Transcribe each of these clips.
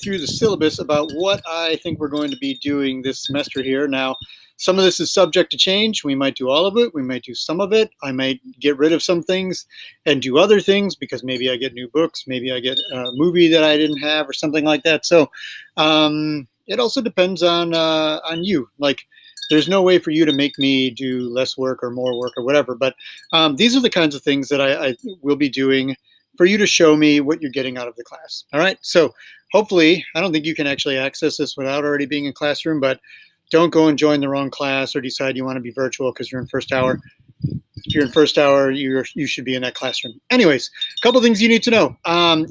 through the syllabus about what I think we're going to be doing this semester here. Now, some of this is subject to change. We might do all of it. We might do some of it. I might get rid of some things and do other things because maybe I get new books. Maybe I get a movie that I didn't have or something like that. So it also depends on you. Like, there's no way for you to make me do less work or more work or whatever. But these are the kinds of things that I will be doing for you to show me what you're getting out of the class. All right. So hopefully, I don't think you can actually access this without already being in classroom, but don't go and join the wrong class or decide you want to be virtual because you're in first hour. If you're in first hour, you should be in that classroom. Anyways, a couple things you need to know.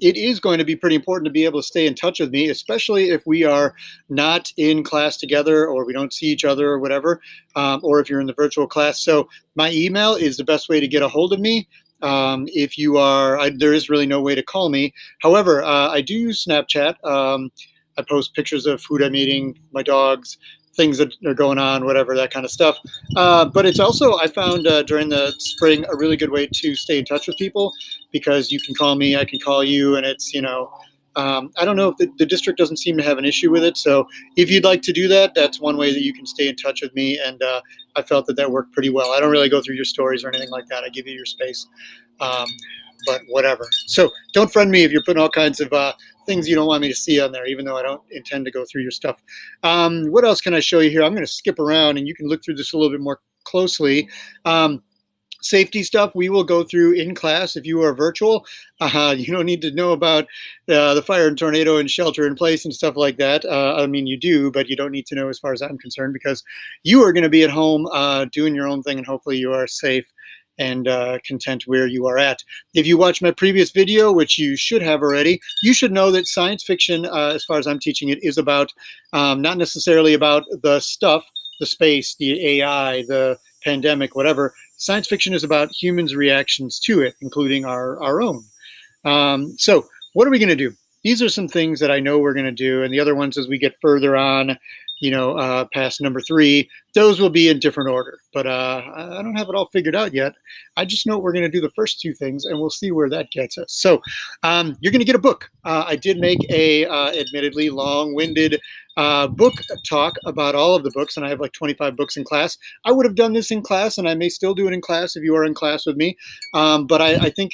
It is going to be pretty important to be able to stay in touch with me, especially if we are not in class together or we don't see each other or whatever, or if you're in the virtual class. So my email is the best way to get a hold of me. If you are, there is really no way to call me. However, I do use Snapchat. I post pictures of food I'm eating, my dogs, things that are going on, whatever, that kind of stuff. But it's also, I found during the spring, a really good way to stay in touch with people because you can call me, I can call you, and it's, I don't know if the district doesn't seem to have an issue with it. So if you'd like to do that, that's one way that you can stay in touch with me. And I felt that worked pretty well. I don't really go through your stories or anything like that. I give you your space, but whatever. So don't friend me if you're putting all kinds of things you don't want me to see on there, even though I don't intend to go through your stuff. What else can I show you here? I'm going to skip around and you can look through this a little bit more closely. Safety stuff we will go through in class. If you are virtual, you don't need to know about the fire and tornado and shelter in place and stuff like that. I mean, you do, but you don't need to know as far as I'm concerned because you are going to be at home doing your own thing and hopefully you are safe and content where you are at. If you watch my previous video, which you should have already, you should know that science fiction, as far as I'm teaching it, is about not necessarily about the stuff, the space, the AI, the pandemic, whatever. Science fiction is about humans' reactions to it, including our own. So what are we going to do? These are some things that I know we're going to do. And the other ones, as we get further on, past number 3, those will be in different order. But I don't have it all figured out yet. I just know we're going to do the first 2 things, and we'll see where that gets us. So you're going to get a book. I did make a admittedly long-winded book talk about all of the books, and I have like 25 books in class. I would have done this in class, and I may still do it in class if you are in class with me. But I think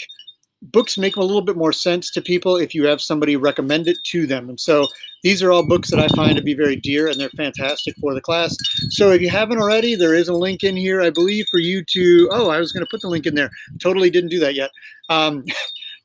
books make a little bit more sense to people if you have somebody recommend it to them. And so these are all books that I find to be very dear, and they're fantastic for the class. So if you haven't already, there is a link in here, I believe, for you to, I was going to put the link in there. Totally didn't do that yet.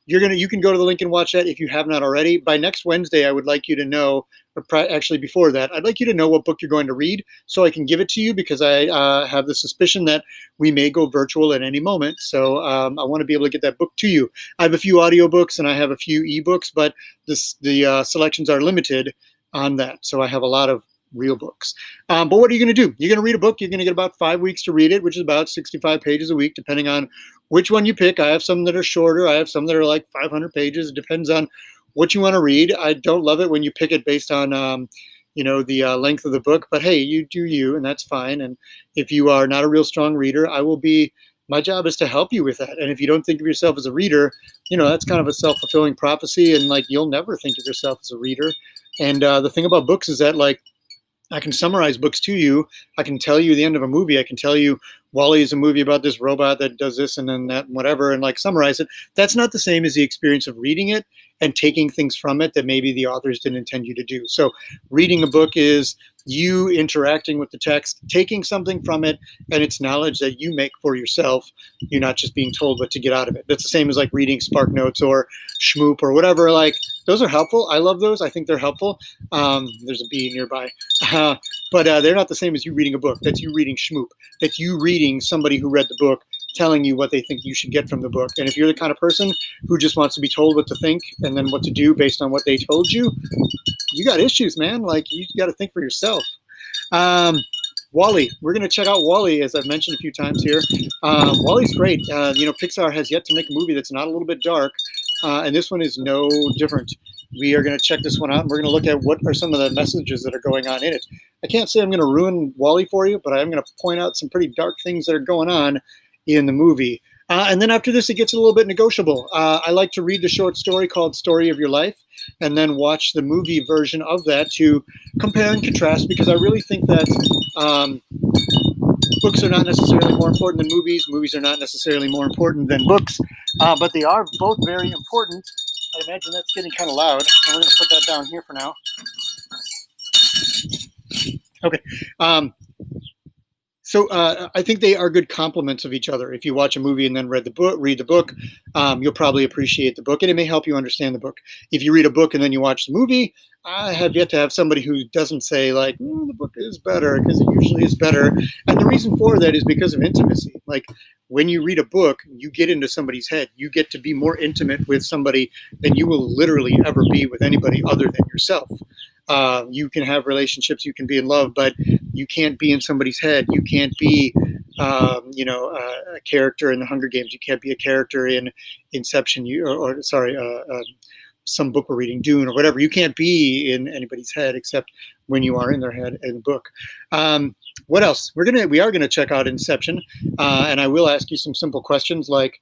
You can go to the link and watch that if you have not already. By next Wednesday, I would like you to know, or actually before that, I'd like you to know what book you're going to read so I can give it to you because I have the suspicion that we may go virtual at any moment. So I want to be able to get that book to you. I have a few audiobooks and I have a few ebooks, but the selections are limited on that. So I have a lot of real books. But what are you going to do? You're going to read a book. You're going to get about 5 weeks to read it, which is about 65 pages a week, depending on which one you pick. I have some that are shorter. I have some that are like 500 pages. It depends on what you want to read. I don't love it when you pick it based on, the length of the book, but hey, you do you, and that's fine. And if you are not a real strong reader, my job is to help you with that. And if you don't think of yourself as a reader, that's kind of a self-fulfilling prophecy, and like, you'll never think of yourself as a reader. And the thing about books is that, like, I can summarize books to you. I can tell you the end of a movie. I can tell you WALL-E is a movie about this robot that does this and then that and whatever, and like summarize it. That's not the same as the experience of reading it and taking things from it that maybe the authors didn't intend you to do. So reading a book is you interacting with the text, taking something from it, and it's knowledge that you make for yourself. You're not just being told what to get out of it. That's the same as like reading Spark Notes or Schmoop or whatever. Like, those are helpful. I love those. I think they're helpful. There's a bee nearby. But they're not the same as you reading a book. That's you reading Schmoop. That's you reading somebody who read the book telling you what they think you should get from the book. And if you're the kind of person who just wants to be told what to think and then what to do based on what they told you, you got issues, man. Like, you got to think for yourself. WALL-E. We're going to check out WALL-E, as I've mentioned a few times here. WALL-E's great. Pixar has yet to make a movie that's not a little bit dark, and this one is no different. We are going to check this one out, and we're going to look at what are some of the messages that are going on in it. I can't say I'm going to ruin WALL-E for you, but I'm going to point out some pretty dark things that are going on in the movie. And then after this, it gets a little bit negotiable. I like to read the short story called Story of Your Life. and then watch the movie version of that to compare and contrast, because I really think that books are not necessarily more important than movies. Movies are not necessarily more important than books, but they are both very important. I imagine that's getting kind of loud. So we're going to put that down here for now. Okay. So I think they are good complements of each other. If you watch a movie and then read the book, you'll probably appreciate the book, and it may help you understand the book. If you read a book and then you watch the movie, I have yet to have somebody who doesn't say like, the book is better, because it usually is better. And the reason for that is because of intimacy. Like when you read a book, you get into somebody's head. You get to be more intimate with somebody than you will literally ever be with anybody other than yourself. You can have relationships, you can be in love, but you can't be in somebody's head. You can't be, a character in the Hunger Games. You can't be a character in Inception, some book we're reading, Dune or whatever. You can't be in anybody's head except when you are in their head in the book. What else? We are gonna check out Inception, and I will ask you some simple questions like,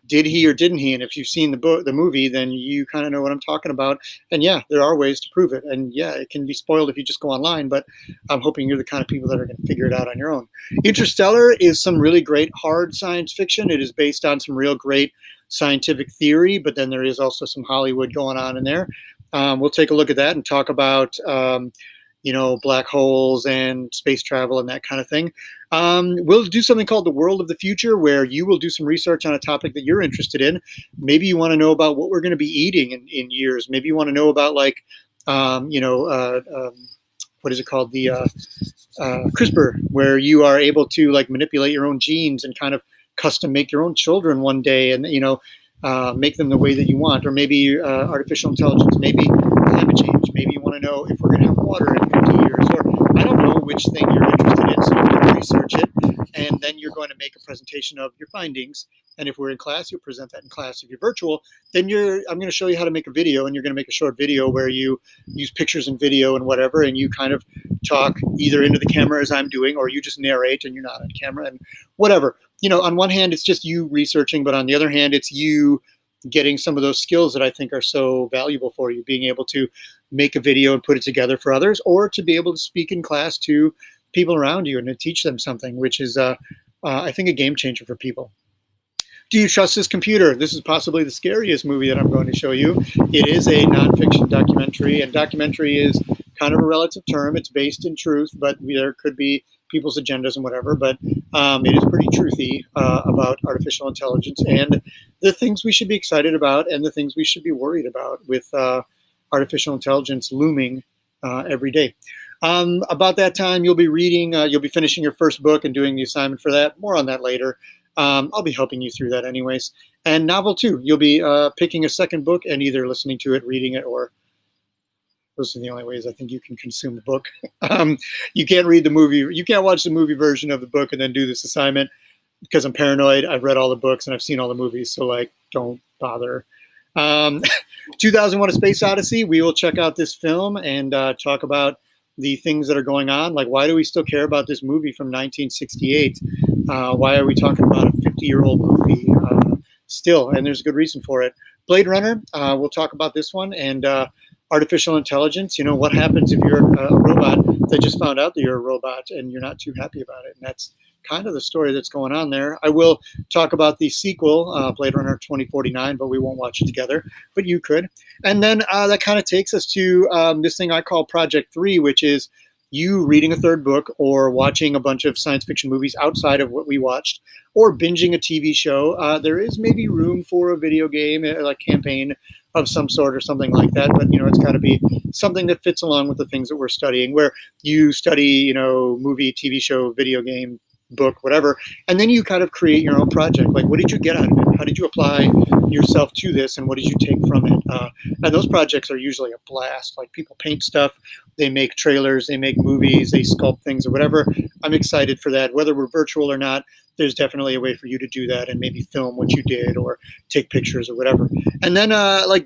did he or didn't he? And if you've seen the movie, then you kind of know what I'm talking about. And yeah, there are ways to prove it. And yeah, it can be spoiled if you just go online, but I'm hoping you're the kind of people that are going to figure it out on your own. Interstellar is some really great hard science fiction. It is based on some real great scientific theory, but then there is also some Hollywood going on in there. We'll take a look at that and talk about black holes and space travel and that kind of thing. We'll do something called the World of the Future, where you will do some research on a topic that you're interested in. Maybe you want to know about what we're going to be eating in years. Maybe you want to know about what is it called? The CRISPR, where you are able to like manipulate your own genes and kind of custom make your own children one day, and make them the way that you want. Or maybe artificial intelligence, maybe climate change. Maybe you want to know if we're going to have water in 50 years, or I don't know which thing you're interested in. So you can research it, and then you're going to make a presentation of your findings. And if we're in class, you'll present that in class. If you're virtual, then I'm going to show you how to make a video, and you're going to make a short video where you use pictures and video and whatever, and you kind of talk either into the camera as I'm doing, or you just narrate and you're not on camera and whatever. On one hand, it's just you researching, but on the other hand, it's you getting some of those skills that I think are so valuable for you, being able to make a video and put it together for others, or to be able to speak in class to people around you and to teach them something, which is, I think, a game changer for people. Do you trust this computer? This is possibly the scariest movie that I'm going to show you. It is a nonfiction documentary, and documentary is kind of a relative term. It's based in truth, but there could be people's agendas and whatever, but it is pretty truthy about artificial intelligence and the things we should be excited about and the things we should be worried about with artificial intelligence looming every day. About that time, you'll be finishing your first book and doing the assignment for that. More on that later. I'll be helping you through that anyways. And novel too. You'll be picking a second book and either listening to it, reading it, or those are the only ways I think you can consume the book. You can't read the movie. You can't watch the movie version of the book and then do this assignment because I'm paranoid. I've read all the books and I've seen all the movies. So don't bother. 2001: A Space Odyssey. We will check out this film and talk about the things that are going on. Like, why do we still care about this movie from 1968? Why are we talking about a 50-year-old movie still? And there's a good reason for it. Blade Runner. We'll talk about this one. And artificial intelligence. What happens if you're a robot that just found out that you're a robot and you're not too happy about it? And that's kind of the story that's going on there. I will talk about the sequel, Blade Runner 2049, but we won't watch it together, but you could. And then that kind of takes us to this thing I call Project 3, which is you reading a third book or watching a bunch of science fiction movies outside of what we watched, or binging a TV show. There is maybe room for a video game, like campaign of some sort or something like that, but it's got to be something that fits along with the things that we're studying, where you study movie, TV show, video game, book, whatever, and then you kind of create your own project. Like, what did you get out of it? How did you apply yourself to this, and what did you take from it? And those projects are usually a blast. Like, people paint stuff, they make trailers, they make movies, they sculpt things or whatever. I'm excited for that. Whether we're virtual or not, there's definitely a way for you to do that and maybe film what you did or take pictures or whatever. And then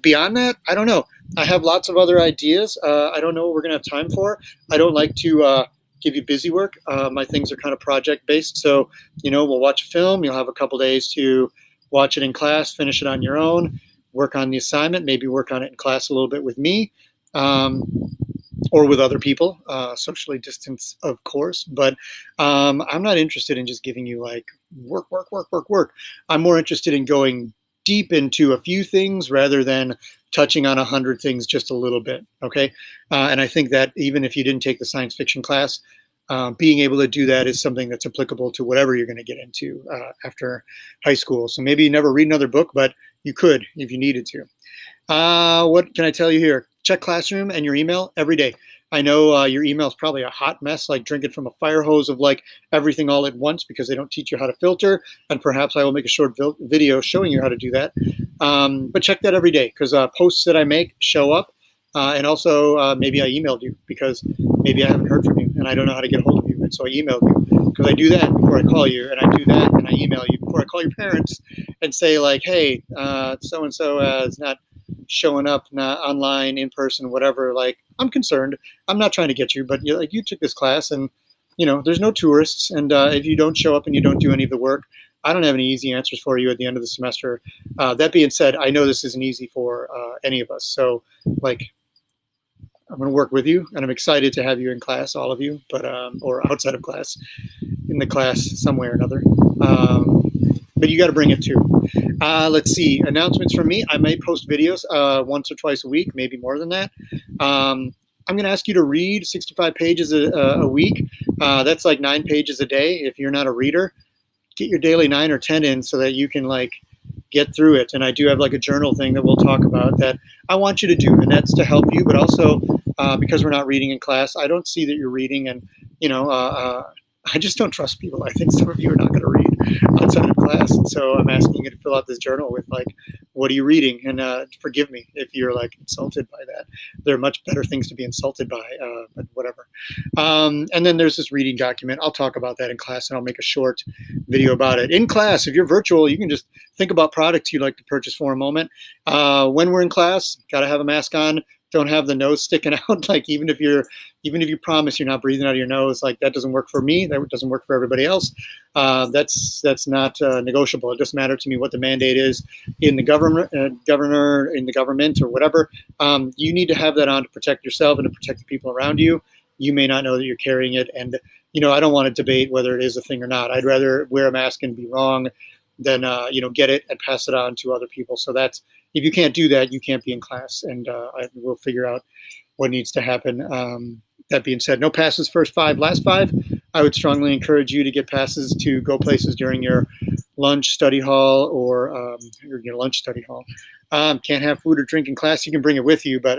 beyond that, I don't know. I have lots of other ideas. I don't know what we're going to have time for. I don't like to give you busy work. My things are kind of project based. So, we'll watch a film. You'll have a couple days to watch it in class, finish it on your own. work on the assignment, maybe work on it in class a little bit with me, or with other people, socially distanced, of course. But I'm not interested in just giving you like work, work, work, work, work. I'm more interested in going deep into a few things rather than touching on 100 things just a little bit. Okay. And I think that even if you didn't take the science fiction class, being able to do that is something that's applicable to whatever you're going to get into after high school. So maybe you never read another book, but you could if you needed to. What can I tell you here? Check Classroom and your email every day. I know your email is probably a hot mess, like drinking from a fire hose of like everything all at once because they don't teach you how to filter. And perhaps I will make a short video showing you how to do that. But check that every day because posts that I make show up. And also maybe I emailed you because maybe I haven't heard from you and I don't know how to get a hold of you. And so I emailed you because I do that before I call you, and I do that and I email you before I call your parents and say like, hey, so-and-so is not showing up, not online, in person, whatever. Like, I'm concerned. I'm not trying to get you, but you took this class and, there's no tourists. And if you don't show up and you don't do any of the work, I don't have any easy answers for you at the end of the semester. That being said, I know this isn't easy for any of us. So like, I'm going to work with you and I'm excited to have you in class, all of you, but, or outside of class, in the class some way or another. But you got to bring it too. Let's see, announcements from me. I may post videos once or twice a week, maybe more than that. I'm going to ask you to read 65 pages a week. That's like 9 pages a day. If you're not a reader, get your daily 9 or 10 in so that you can like get through it. And I do have like a journal thing that we'll talk about that I want you to do, and that's to help you. But also because we're not reading in class, I don't see that you're reading, and I just don't trust people. I think some of you are not going to read outside of class. And so I'm asking you to fill out this journal with like, what are you reading? And forgive me if you're like insulted by that. There are much better things to be insulted by, but whatever. And then there's this reading document. I'll talk about that in class and I'll make a short video about it. In class, if you're virtual, you can just think about products you'd like to purchase for a moment. When we're in class, got to have a mask on. Don't have the nose sticking out. Like even if you promise you're not breathing out of your nose, like that doesn't work for me. That doesn't work for everybody else. That's not negotiable. It doesn't matter to me what the mandate is in the government, in the government or whatever. You need to have that on to protect yourself and to protect the people around you. You may not know that you're carrying it, and I don't want to debate whether it is a thing or not. I'd rather wear a mask and be wrong than get it and pass it on to other people. So that's, if you can't do that, you can't be in class, and we'll figure out what needs to happen. That being said, no passes first 5, last 5. I would strongly encourage you to get passes to go places during your lunch study hall or your lunch study hall. Can't have food or drink in class. You can bring it with you, but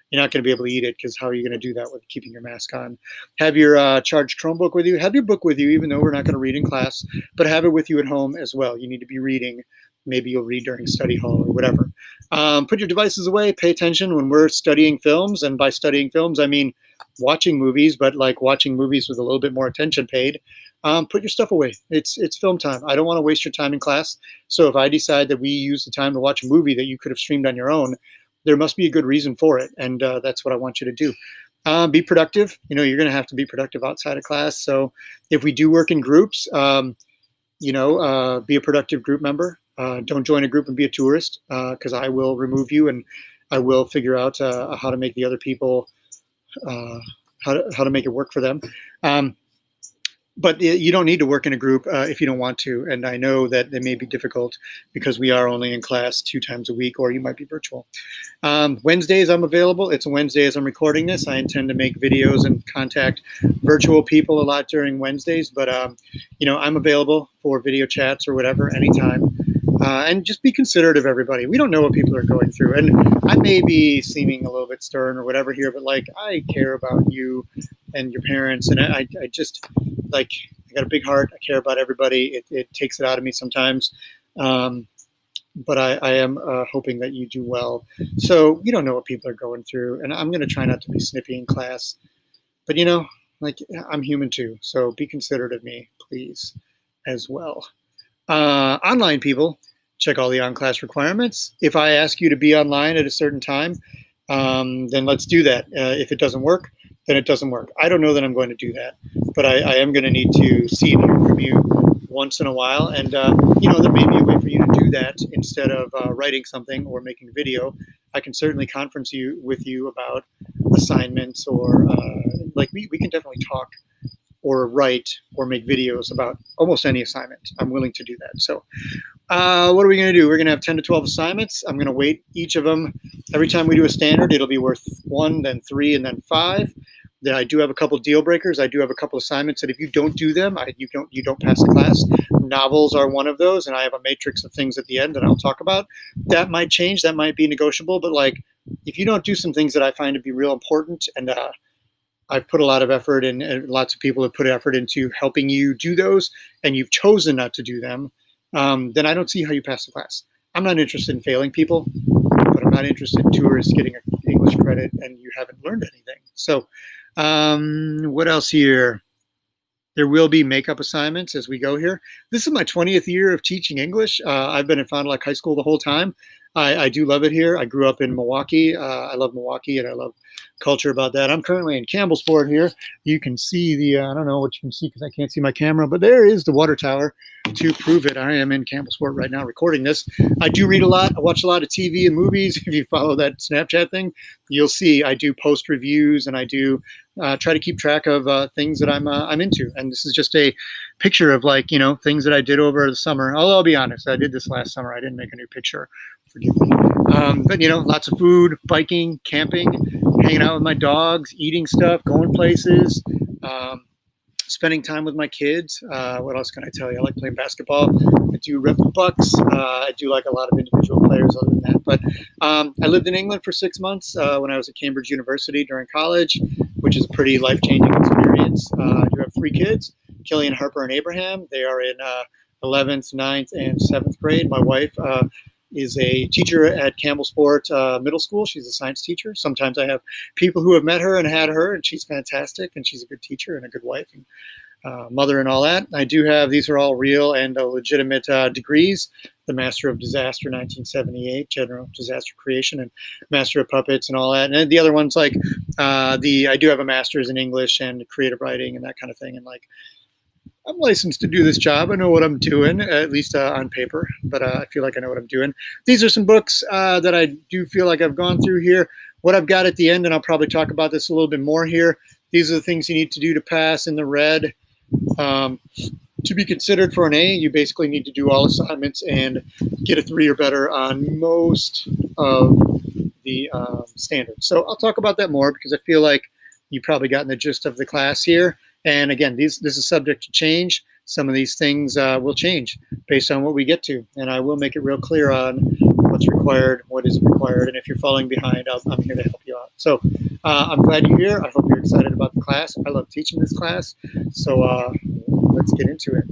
you're not going to be able to eat it because how are you going to do that with keeping your mask on? Have your charged Chromebook with you. Have your book with you, even though we're not going to read in class, but have it with you at home as well. You need to be reading. Maybe you'll read during study hall or whatever. Put your devices away. Pay attention when we're studying films. And by studying films, I mean watching movies, but like watching movies with a little bit more attention paid. Put your stuff away. It's film time. I don't want to waste your time in class. So if I decide that we use the time to watch a movie that you could have streamed on your own, there must be a good reason for it. And that's what I want you to do. Be productive. You're going to have to be productive outside of class. So if we do work in groups, be a productive group member. Don't join a group and be a tourist because I will remove you and I will figure out how to make the other people, how to make it work for them. But you don't need to work in a group if you don't want to. And I know that it may be difficult because we are only in class 2 times a week, or you might be virtual. Wednesdays, I'm available. It's a Wednesday as I'm recording this. I intend to make videos and contact virtual people a lot during Wednesdays. But, I'm available for video chats or whatever anytime. And just be considerate of everybody. We don't know what people are going through. And I may be seeming a little bit stern or whatever here, but like I care about you and your parents. And I just like, I got a big heart. I care about everybody. It takes it out of me sometimes. But I am hoping that you do well. So you don't know what people are going through. And I'm going to try not to be snippy in class. But, I'm human too. So be considerate of me, please, as well. Online people, check all the on-class requirements. If I ask you to be online at a certain time, then let's do that. If it doesn't work, then it doesn't work. I don't know that I'm going to do that, but I am going to need to see and hear from you once in a while. And, you know, there may be a way for you to do that instead of writing something or making a video. I can certainly conference with you about assignments, or like we can definitely talk or write or make videos about almost any assignment. I'm willing to do that. So what are we going to do? We're going to have 10 to 12 assignments. I'm going to weight each of them. Every time we do a standard, it'll be worth 1, then 3, and then 5. Then I do have a couple deal breakers. I do have a couple assignments that if you don't do them, you don't pass the class. Novels are one of those, and I have a matrix of things at the end that I'll talk about. That might change. That might be negotiable. But like, if you don't do some things that I find to be real important, and I've put a lot of effort in, and lots of people have put effort into helping you do those, and you've chosen not to do them, then I don't see how you pass the class. I'm not interested in failing people, but I'm not interested in tourists getting an English credit and you haven't learned anything. So what else here? There will be makeup assignments as we go here. This is my 20th year of teaching English. I've been at Fond du Lac High School the whole time. I do love it here. I grew up in Milwaukee. I love Milwaukee, and I love culture about that. I'm currently in Campbellsport here. You can see the, I don't know what you can see because I can't see my camera, but there is the water tower to prove it. I am in Campbellsport right now recording this. I do read a lot. I watch a lot of TV and movies. If you follow that Snapchat thing, you'll see I do post reviews, and I do try to keep track of things that I'm into. And this is just a picture of, like, you know, things that I did over the summer. Although I'll be honest, I did this last summer. I didn't make a new picture. Forgive me. But, you know, lots of food, biking, camping, hanging out with my dogs, eating stuff, going places, spending time with my kids. What else can I tell you? I like playing basketball. I do rep the Bucks. I do like a lot of individual players other than that. But I lived in England for 6 months when I was at Cambridge University during college, which is a pretty life-changing experience. I do have 3 kids, Killian, Harper, and Abraham. They are in 11th, 9th, and 7th grade. My wife is a teacher at Campbellsport Middle School. She's a science teacher. Sometimes I have people who have met her and had her, and she's fantastic, and she's a good teacher and a good wife and mother and all that. I do have, these are all real and legitimate degrees. The Master of Disaster 1978, General Disaster Creation, and Master of Puppets and all that. And the other ones, like I do have a master's in English and creative writing and that kind of thing. And like, I'm licensed to do this job. I know what I'm doing, at least on paper, but I feel like I know what I'm doing. These are some books that I do feel like I've gone through here. What I've got at the end, and I'll probably talk about this a little bit more here, these are the things you need to do to pass in the red. To be considered for an A, you basically need to do all assignments and get a 3 or better on most of the standards. So I'll talk about that more because I feel like you've probably gotten the gist of the class here. And again, this is subject to change. Some of these things will change based on what we get to. And I will make it real clear on what's required, what isn't required. And if you're falling behind, I'm here to help you out. So I'm glad you're here. I hope you're excited about the class. I love teaching this class. So let's get into it.